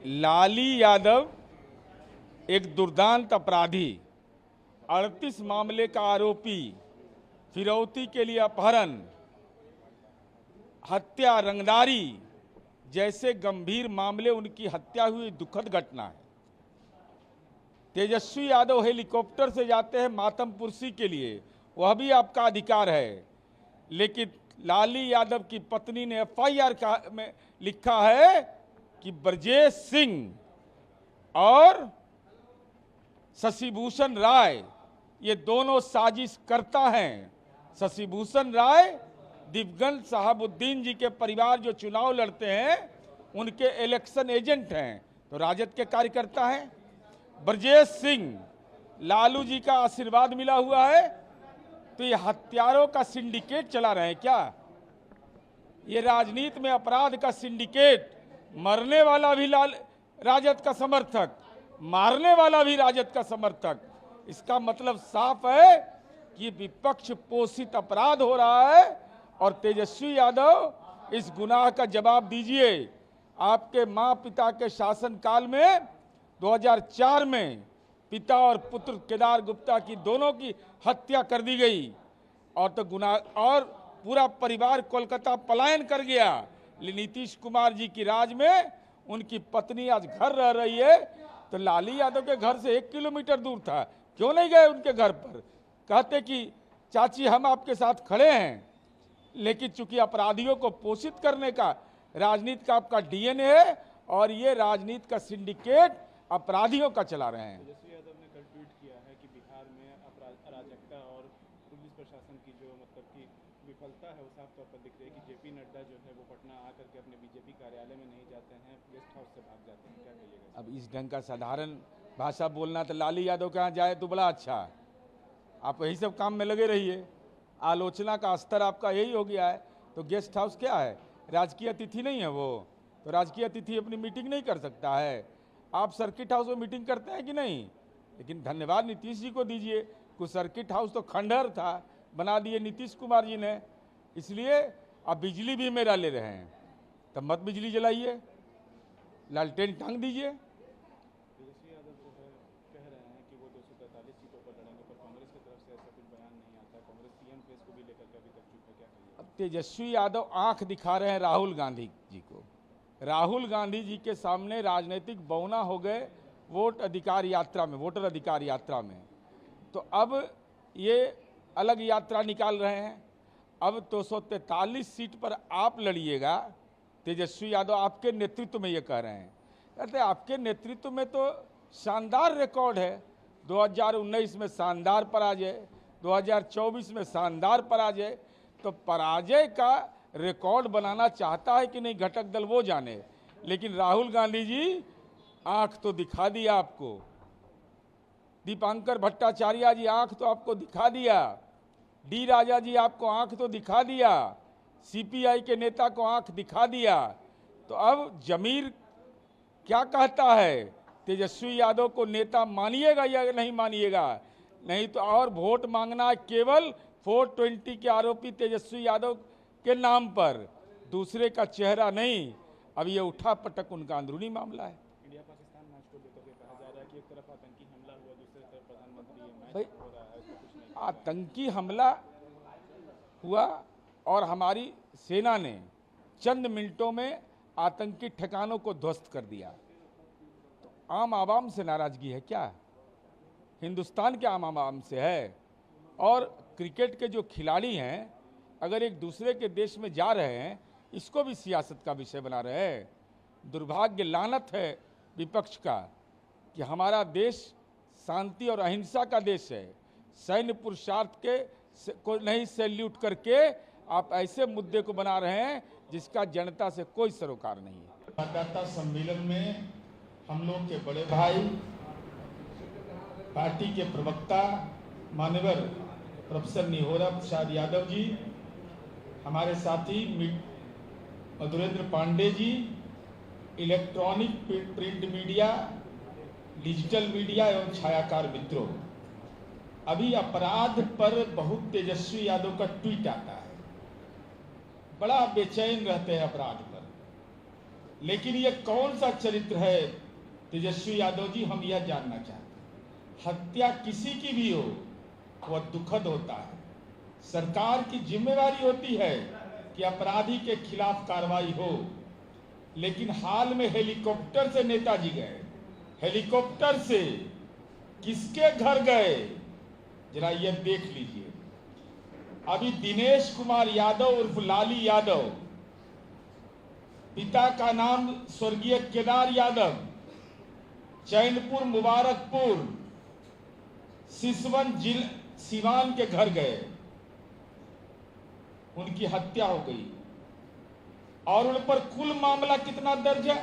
लाली यादव एक दुर्दांत अपराधी, 38 मामले का आरोपी, फिरौती के लिए अपहरण, हत्या, रंगदारी जैसे गंभीर मामले, उनकी हत्या हुई दुखद घटना है। तेजस्वी यादव हेलीकॉप्टर से जाते हैं मातमपुरसी के लिए, वह भी आपका अधिकार है, लेकिन लाली यादव की पत्नी ने एफआईआर में लिखा है कि ब्रजेश सिंह और शशिभूषण राय ये दोनों साजिश करता हैं। शशिभूषण राय दिवंगत शहाबुद्दीन जी के परिवार जो चुनाव लड़ते हैं उनके इलेक्शन एजेंट हैं, तो राजद के कार्यकर्ता हैं। ब्रजेश सिंह लालू जी का आशीर्वाद मिला हुआ है, तो ये हत्यारों का सिंडिकेट चला रहे हैं क्या? ये राजनीति में अपराध का सिंडिकेट, मरने वाला भी राजद का समर्थक, मारने वाला भी राजद का समर्थक। इसका मतलब साफ है कि विपक्ष पोषित अपराध हो रहा है। और तेजस्वी यादव इस गुनाह का जवाब दीजिए। आपके माँ पिता के शासनकाल में 2004 में पिता और पुत्र केदार गुप्ता की दोनों की हत्या कर दी गई, और तो गुनाह और पूरा परिवार कोलकाता पलायन कर गया। नीतीश कुमार जी की राज में उनकी पत्नी आज घर रह रही है, तो लाली यादव के घर से 1 किलोमीटर दूर था, क्यों नहीं गए उनके घर पर? कहते कि चाची हम आपके साथ खड़े हैं। लेकिन चूंकि अपराधियों को पोषित करने का राजनीति का आपका डीएनए है, और ये राजनीति का सिंडिकेट अपराधियों का चला रहे हैं। तेजस्वी यादव ने कल ट्वीट किया है कि बिहार में अराजकता और पुलिस प्रशासन की जो मतलब कि विफलता है वो साफ तौर पर दिख रही है कि जेपी नड्डा जो है वो पटना आकर के अपने बीजेपी कार्यालय में नहीं जाते हैं, गेस्ट हाउस से भाग जाते हैं। क्या कहिएगा? अब इस ढंग का साधारण भाषा बोलना तो लाली यादव के यहाँ जाए तो बड़ा अच्छा, आप यही सब काम में लगे रहिए। आलोचना का स्तर आपका यही हो गया है। तो गेस्ट हाउस क्या है? राजकीय अतिथि नहीं है वो, तो राजकीय अतिथि अपनी मीटिंग नहीं कर सकता है। आप सर्किट हाउस में मीटिंग करते हैं कि नहीं? लेकिन धन्यवाद नीतीश जी को दीजिए, कुछ सर्किट हाउस तो खंडहर था, बना दिए नीतीश कुमार जी ने। इसलिए अब बिजली भी मेरा ले रहे हैं, तब मत बिजली जलाइए, लालटेन टांग दीजिए। तेजस्वी यादव जो है कह रहे हैं कि वो 243 सीटों पर लड़ेंगे, पर कांग्रेस की तरफ से ऐसा कुछ बयान नहीं आता। कांग्रेस सीएम फेस को भी लेकर के अभी तक चुप है। क्या कहिए? अब तेजस्वी यादव आंख दिखा रहे हैं राहुल गांधी जी को। राहुल गांधी जी के सामने राजनीतिक बौना हो गए वोटर अधिकार यात्रा में, तो अब ये अलग यात्रा निकाल रहे हैं। अब 243 सीट पर आप लड़िएगा। तेजस्वी यादव आपके नेतृत्व में ये कह रहे हैं, कहते आपके नेतृत्व में तो शानदार रिकॉर्ड है। 2019 में शानदार पराजय, 2024 में शानदार पराजय। तो पराजय का रिकॉर्ड बनाना चाहता है कि नहीं घटक दल वो जाने, लेकिन राहुल गांधी जी आंख तो दिखा दिया आपको। दीपांकर भट्टाचार्य जी आंख तो आपको दिखा दिया, डी राजा जी आपको आंख तो दिखा दिया, सीपीआई के नेता को आंख दिखा दिया। तो अब जमीर क्या कहता है? तेजस्वी यादव को नेता मानिएगा या नहीं मानिएगा? नहीं तो और वोट मांगना केवल 420 के आरोपी तेजस्वी यादव के नाम पर, दूसरे का चेहरा नहीं। अब ये उठा पटक उनका अंदरूनी मामला है। इंडिया पाकिस्तान मैच को लेकर के कहा जा रहा है कि एक तरफ आतंकी हमला हुआ, दूसरी तरफ प्रधानमंत्री भाई मैच हो रहा है, तो कुछ नहीं। आतंकी हमला हुआ और हमारी सेना ने चंद मिनटों में आतंकी ठिकानों को ध्वस्त कर दिया। तो आम आवाम से नाराजगी है क्या? हिंदुस्तान के आम आवाम से है। और क्रिकेट के जो खिलाड़ी हैं अगर एक दूसरे के देश में जा रहे हैं, इसको भी सियासत का विषय बना रहे हैं। दुर्भाग्य, लानत है विपक्ष का कि हमारा देश शांति और अहिंसा का देश है। सैन्य पुरुषार्थ को नहीं सैल्यूट करके आप ऐसे मुद्दे को बना रहे हैं जिसका जनता से कोई सरोकार नहीं है। संवाददाता सम्मेलन में हम लोग के बड़े भाई, पार्टी के प्रवक्ता मान्यवर प्रोफेसर निहोरा प्रसाद यादव जी, हमारे साथी Madhurendra Pandey ji, electronic print media, digital media एवं छायाकार मित्रों, अभी अपराध पर बहुत तेजस्वी यादव का ट्वीट आता है, बड़ा बेचैन रहते हैं अपराध पर। लेकिन ये कौन सा चरित्र है तेजस्वी यादव जी, हम यह जानना चाहते हैं। हत्या किसी की भी हो वह दुखद होता है। सरकार की जिम्मेवारी होती है कि अपराधी के खिलाफ कार्रवाई हो, लेकिन हाल में हेलीकॉप्टर से नेताजी गए, हेलीकॉप्टर से किसके घर गए जरा ये देख लीजिए। अभी दिनेश कुमार यादव उर्फ लाली यादव, पिता का नाम स्वर्गीय केदार यादव, चैनपुर मुबारकपुर सिवान के घर गए, उनकी हत्या हो गई और उन पर कुल मामला कितना दर्ज है?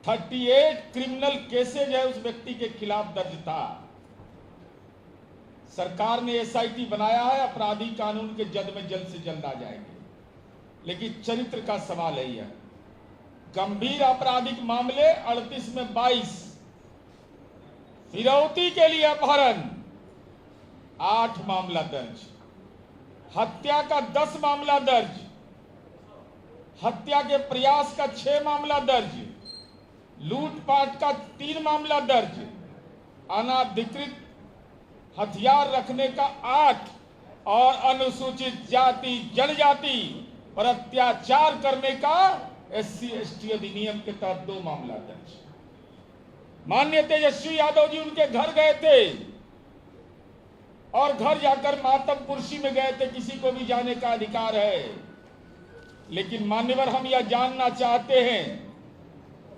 38 क्रिमिनल केसेज है उस व्यक्ति के खिलाफ दर्ज था। सरकार ने एसआईटी बनाया है, अपराधी कानून के जद में जल्द से जल्द आ जाएंगे, लेकिन चरित्र का सवाल है। यह गंभीर आपराधिक मामले 38 में 22, फिरौती के लिए अपहरण 8 मामला दर्ज, हत्या का 10 मामला दर्ज, हत्या के प्रयास का 6 मामला दर्ज, लूटपाट का 3 मामला दर्ज, अनाधिकृत हथियार रखने का 8 और अनुसूचित जाति जनजाति पर अत्याचार करने का SC/ST अधिनियम के तहत 2 मामला दर्ज। माननीय तेजस्वी यादव जी उनके घर गए थे और घर जाकर मातम पुरशी में गए थे, किसी को भी जाने का अधिकार है, लेकिन मान्यवर हम यह जानना चाहते हैं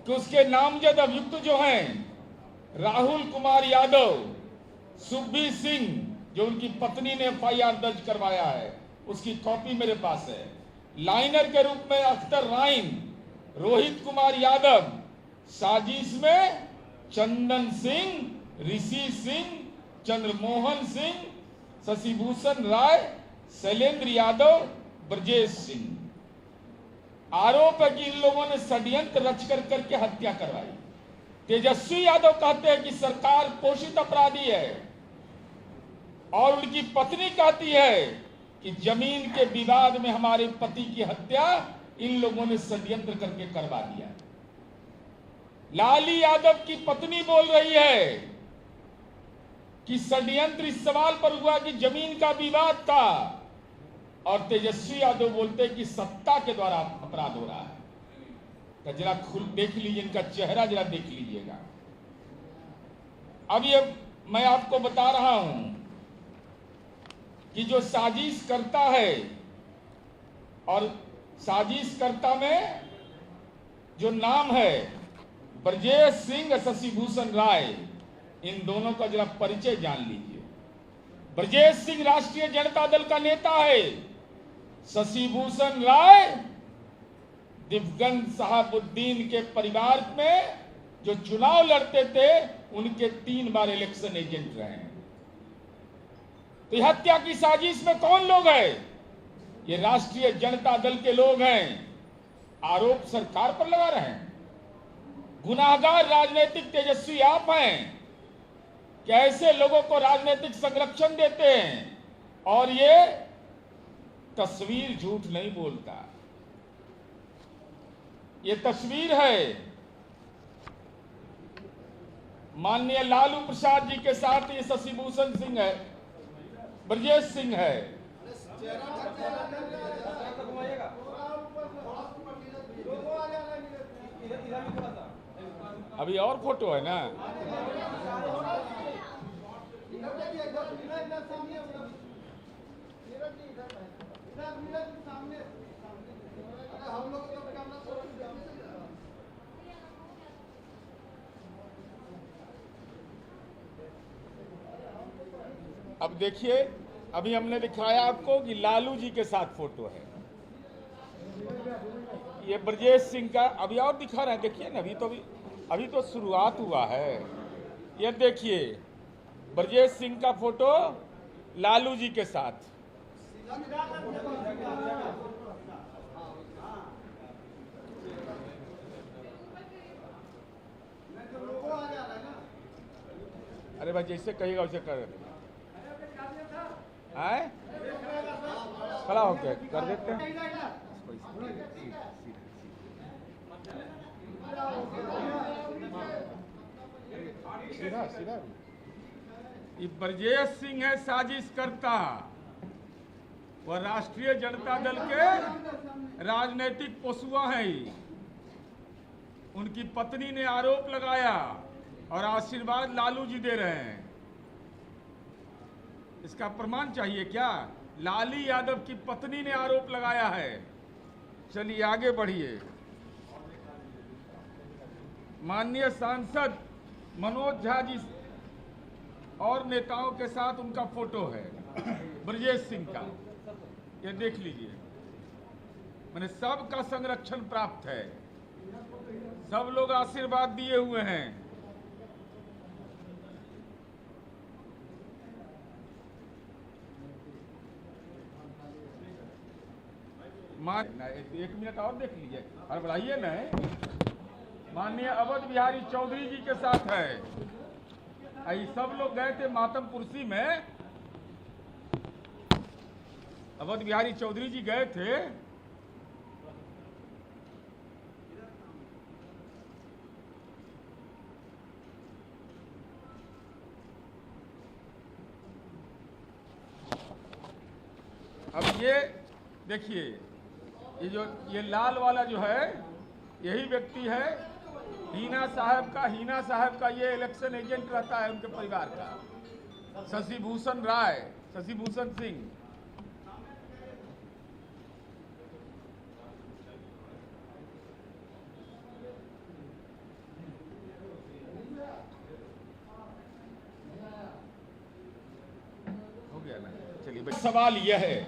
कि उसके नामजद अभियुक्त जो हैं राहुल कुमार यादव, सुखबीर सिंह, जो उनकी पत्नी ने FIR दर्ज करवाया है, उसकी कॉपी मेरे पास है, लाइनर के रूप में अख्तर राइन, रोहित कुमार यादव, साजिश में चंदन सिंह, ऋषि सिंह, चंद्रमोहन सिंह, शशिभूषण राय, शैलेंद्र यादव, ब्रजेश सिंह। आरोप है कि इन लोगों ने षड्यंत्र रच करके हत्या करवाई। तेजस्वी यादव कहते हैं कि सरकार पोषित अपराधी है और उनकी पत्नी कहती है कि जमीन के विवाद में हमारे पति की हत्या इन लोगों ने षड्यंत्र करके करवा दिया। लाली यादव की पत्नी बोल रही है कि षड्यंत्र इस सवाल पर हुआ कि जमीन का विवाद था, और तेजस्वी यादव बोलते हैं कि सत्ता के द्वारा अपराध हो रहा है। तो जरा खुल देख लीजिए, इनका चेहरा जरा देख लीजिएगा। अब ये मैं आपको बता रहा हूं कि जो साजिश करता है, और साजिश करता में जो नाम है ब्रजेश सिंह, शशिभूषण राय, इन दोनों का जरा परिचय जान लीजिए। ब्रजेश सिंह राष्ट्रीय जनता दल का नेता है, शशिभूषण राय दिवगंज साहबुद्दीन के परिवार में जो चुनाव लड़ते थे उनके 3 बार इलेक्शन एजेंट रहे हैं। तो हत्या की साजिश में कौन लोग हैं? ये राष्ट्रीय जनता दल के लोग हैं। आरोप सरकार पर लगा रहे हैं। गुनाहगार राजनीतिक तेजस्वी आप हैं कि ऐसे लोगों को राजनीतिक संरक्षण देते हैं, और ये तस्वीर झूठ नहीं बोलता। ये तस्वीर है माननीय लालू प्रसाद जी के साथ, ये शशिभूषण सिंह है, ब्रजेश सिंह है। अभी और फोटो है ना? अब देखिए, अभी हमने दिखाया आपको कि लालू जी के साथ फोटो है, ये ब्रजेश सिंह का। अभी और दिखा रहे हैं, देखिए ना, अभी तो शुरुआत हुआ है। ये देखिए ब्रजेश सिंह का फोटो लालू जी के साथ। अरे भाई जैसे कहिएगा वैसे कर आए, खड़ा होके कर देते हैं। ये ब्रजेश सिंह है साजिश करता, वह राष्ट्रीय जनता दल के राजनीतिक पोसुआ हैं। उनकी पत्नी ने आरोप लगाया और आशीर्वाद लालू जी दे रहे हैं। इसका प्रमाण चाहिए क्या? लाली यादव की पत्नी ने आरोप लगाया है। चलिए आगे बढ़िए। माननीय सांसद मनोज झा जी और नेताओं के साथ उनका फोटो है ब्रजेश सिंह का, ये देख लीजिए। मैंने सबका संरक्षण प्राप्त है, सब लोग आशीर्वाद दिए हुए हैं। एक मिनट और देख लीजिए, हड़बड़ाइए न। माननीय अवध बिहारी चौधरी जी के साथ है। ये सब लोग गए थे मातम कुर्सी में, अवध बिहारी चौधरी जी गए थे। अब ये देखिए, ये लाल वाला जो है, यही व्यक्ति है हीना साहब का ये इलेक्शन एजेंट रहता है उनके परिवार का, शशि भूषण राय, शशि भूषण सिंह। हो गया ना? चलिए, सवाल यह है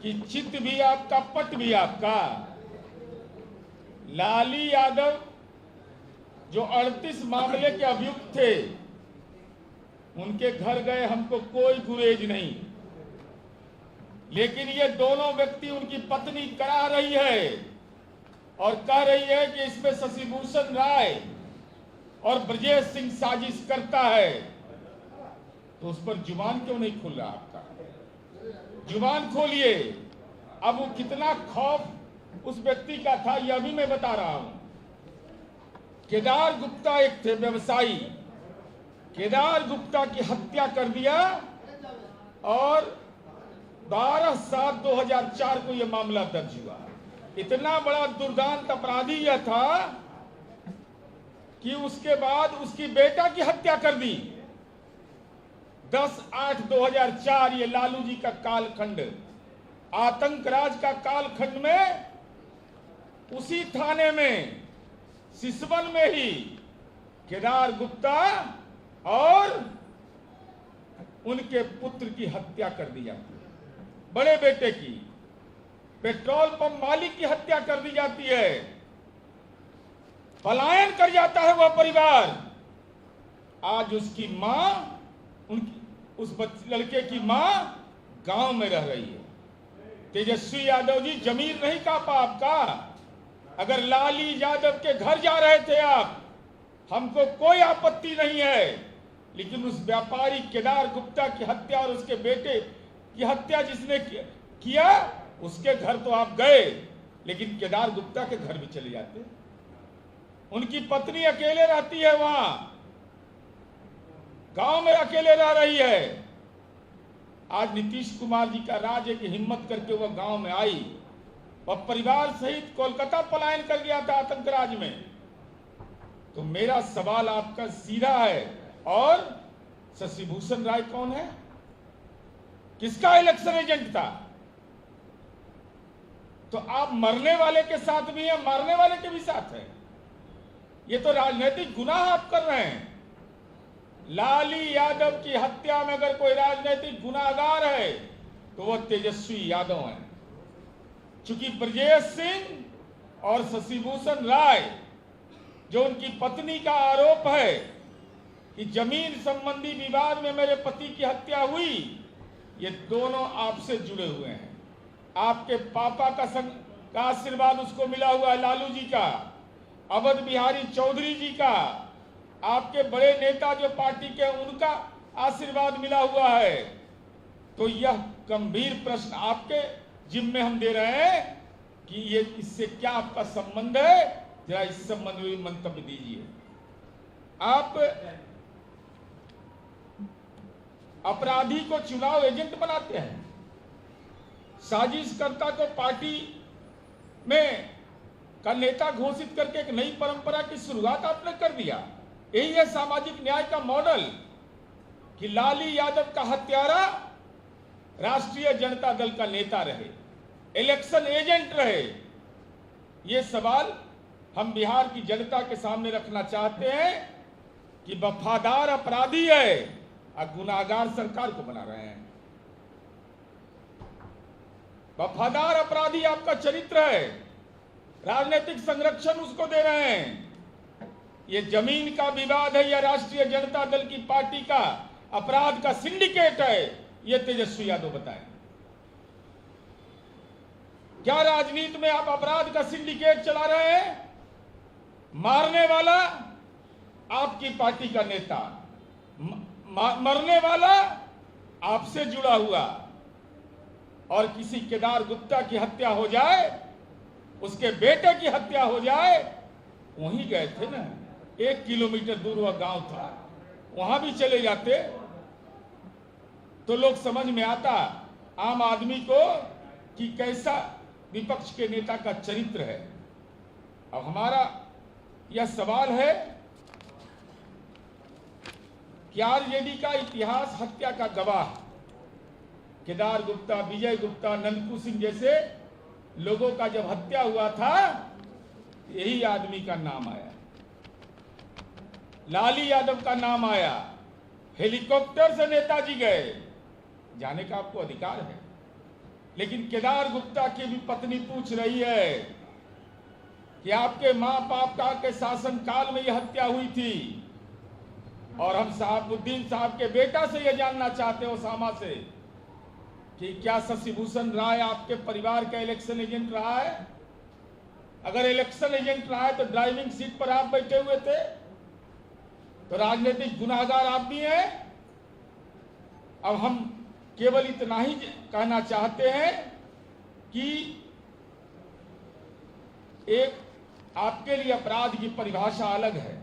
कि चित्त भी आपका, पट भी आपका। लाली यादव जो 38 मामले के अभियुक्त थे, उनके घर गए, हमको कोई गुरेज नहीं। लेकिन ये दोनों व्यक्ति, उनकी पत्नी करा रही है और कह रही है कि इसमें शशि भूषण राय और ब्रजेश सिंह साजिश करता है। तो उस पर जुबान क्यों नहीं खुल रहा आपका? जुबान खोलिए। अब वो कितना खौफ उस व्यक्ति का था, यह भी मैं बता रहा हूं। केदार गुप्ता एक थे व्यवसायी, केदार गुप्ता की हत्या कर दिया और 12/7/2004 को यह मामला दर्ज हुआ। इतना बड़ा दुर्दांत अपराधी यह था कि उसके बाद उसकी बेटा की हत्या कर दी। 10/8/2004 ये लालू जी का कालखंड, आतंकराज का कालखंड में, उसी थाने में, सिसवन में ही केदार गुप्ता और उनके पुत्र की हत्या कर दी जाती है। बड़े बेटे की, पेट्रोल पंप मालिक की हत्या कर दी जाती है। पलायन कर जाता है वह परिवार। आज उसकी मां, उस लड़के की मां गांव में रह रही है। तेजस्वी यादव जी, जमीर नहीं कापा आपका। अगर लाली यादव के घर जा रहे थे आप, हमको कोई आपत्ति नहीं है, लेकिन उस व्यापारी केदार गुप्ता की हत्या और उसके बेटे की हत्या जिसने किया, उसके घर तो आप गए, लेकिन केदार गुप्ता के घर भी चले जाते। उनकी पत्नी अकेले रहती है, वहां गांव में अकेले रह रही है। आज नीतीश कुमार जी का राज है कि हिम्मत करके वह गांव में आई और परिवार सहित कोलकाता पलायन कर गया था आतंकराज में। तो मेरा सवाल आपका सीधा है, और शशि भूषण राय कौन है? किसका इलेक्शन एजेंट था? तो आप मरने वाले के साथ भी हैं, मारने वाले के भी साथ हैं। ये तो राजनीतिक गुनाह आप कर रहे हैं। लाली यादव की हत्या में अगर कोई राजनीतिक गुनाहगार है तो वह तेजस्वी यादव है। चूंकि ब्रजेश सिंह और शशि भूषण राय, जो उनकी पत्नी का आरोप है कि जमीन संबंधी विवाद में मेरे पति की हत्या हुई, ये दोनों आपसे जुड़े हुए हैं। आपके पापा का आशीर्वाद उसको मिला हुआ है, लालू जी का, अवध बिहारी चौधरी जी का, आपके बड़े नेता जो पार्टी के, उनका आशीर्वाद मिला हुआ है। तो यह गंभीर प्रश्न आपके जिम्मे हम दे रहे हैं कि ये इससे क्या आपका संबंध है, जरा इस संबंध में मंतव्य दीजिए। आप अपराधी को चुनाव एजेंट बनाते हैं, साजिशकर्ता को पार्टी में का नेता घोषित करके एक नई परंपरा की शुरुआत आपने कर दिया। यही है सामाजिक न्याय का मॉडल कि लाली यादव का हत्यारा राष्ट्रीय जनता दल का नेता रहे, इलेक्शन एजेंट रहे। ये सवाल हम बिहार की जनता के सामने रखना चाहते हैं कि वफादार अपराधी है और गुनाहगार सरकार को बना रहे हैं। वफादार अपराधी आपका चरित्र है, राजनीतिक संरक्षण उसको दे रहे हैं। ये जमीन का विवाद है या राष्ट्रीय जनता दल की पार्टी का अपराध का सिंडिकेट है, ये तेजस्वी यादव बताएं। क्या राजनीति में आप अपराध का सिंडिकेट चला रहे हैं? मारने वाला आपकी पार्टी का नेता, मरने वाला आपसे जुड़ा हुआ, और किसी केदार गुप्ता की हत्या हो जाए, उसके बेटे की हत्या हो जाए, वहीं गए थे ना, 1 किलोमीटर दूर वह गांव था, वहां भी चले जाते तो लोग समझ में आता आम आदमी को कि कैसा विपक्ष के नेता का चरित्र है। अब हमारा यह सवाल है कि आरजेडी का इतिहास हत्या का गवाह, केदार गुप्ता, विजय गुप्ता, नंदकू सिंह जैसे लोगों का जब हत्या हुआ था, यही आदमी का नाम आया, लाली यादव का नाम आया। हेलीकॉप्टर से नेताजी गए, जाने का आपको अधिकार है, लेकिन केदार गुप्ता की भी पत्नी पूछ रही है कि आपके मां बाप का के शासन काल में यह हत्या हुई थी, और हम शहाबुद्दीन साहब के बेटा से यह जानना चाहते हो, ओसामा से, कि क्या शशिभूषण राय आपके परिवार का इलेक्शन एजेंट रहा है? अगर इलेक्शन एजेंट रहा है तो ड्राइविंग सीट पर आप बैठे हुए थे, तो राजनीतिक गुनाहगार आप भी हैं। अब हम केवल इतना ही कहना चाहते हैं कि एक आपके लिए अपराध की परिभाषा अलग है,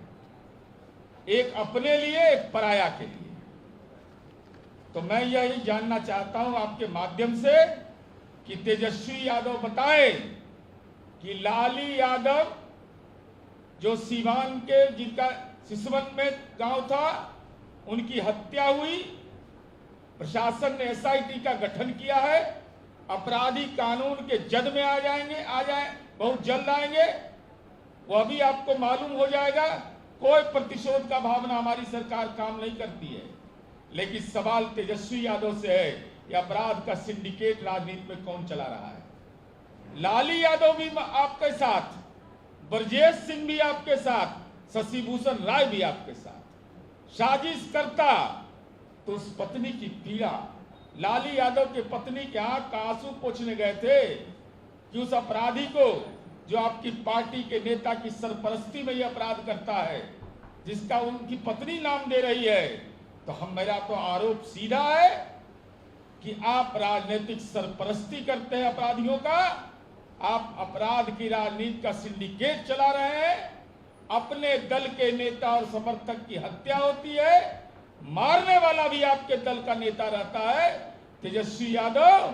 एक अपने लिए, एक पराया के लिए। तो मैं यही जानना चाहता हूं आपके माध्यम से कि तेजस्वी यादव बताएं कि लाली यादव जो सीवान के, जिनका सिसवन में गांव था, उनकी हत्या हुई, प्रशासन ने एसआईटी का गठन किया है, अपराधी कानून के जद में आ जाए, बहुत जल्द आएंगे, वह भी आपको मालूम हो जाएगा। कोई प्रतिशोध का भावना हमारी सरकार काम नहीं करती है, लेकिन सवाल तेजस्वी यादव से है, यह अपराध का सिंडिकेट राजनीति में कौन चला रहा है? लाली यादव भी आपके साथ, ब्रजेश सिंह भी आपके साथ, शशिभूषण राय भी आपके साथ। साजिश करता तो उस पत्नी की पीड़ा, लाली यादव के पत्नी के आंख का आंसू पोंछने गए थे कि उस अपराधी को, जो आपकी पार्टी के नेता की सरपरस्ती में यह अपराध करता है, जिसका उनकी पत्नी नाम दे रही है, तो मेरा तो आरोप सीधा है कि आप राजनीतिक सरपरस्ती करते हैं अपराधियों का, आप अपराध की राजनीति का सिंडिकेट चला रहे हैं। अपने दल के नेता और समर्थक की हत्या होती है, मारने वाला भी आपके दल का नेता रहता है। तेजस्वी यादव,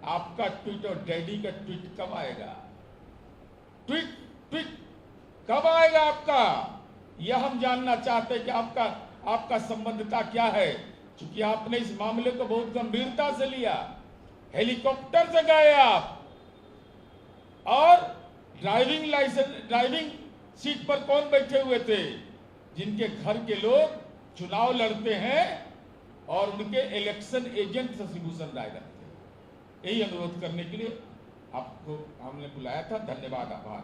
आपका ट्वीट और डैडी का ट्वीट कब आएगा? ट्वीट कब आएगा आपका? यह हम जानना चाहते हैं कि आपका संबंधता क्या है, क्योंकि आपने इस मामले को बहुत गंभीरता से लिया। हेलीकॉप्टर से गए आप, और ड्राइविंग सीट पर कौन बैठे हुए थे? जिनके घर के लोग चुनाव लड़ते हैं और उनके इलेक्शन एजेंट शशिभूषण राय रहते हैं। यही अनुरोध करने के लिए आपको हमने बुलाया था। धन्यवाद, आभार।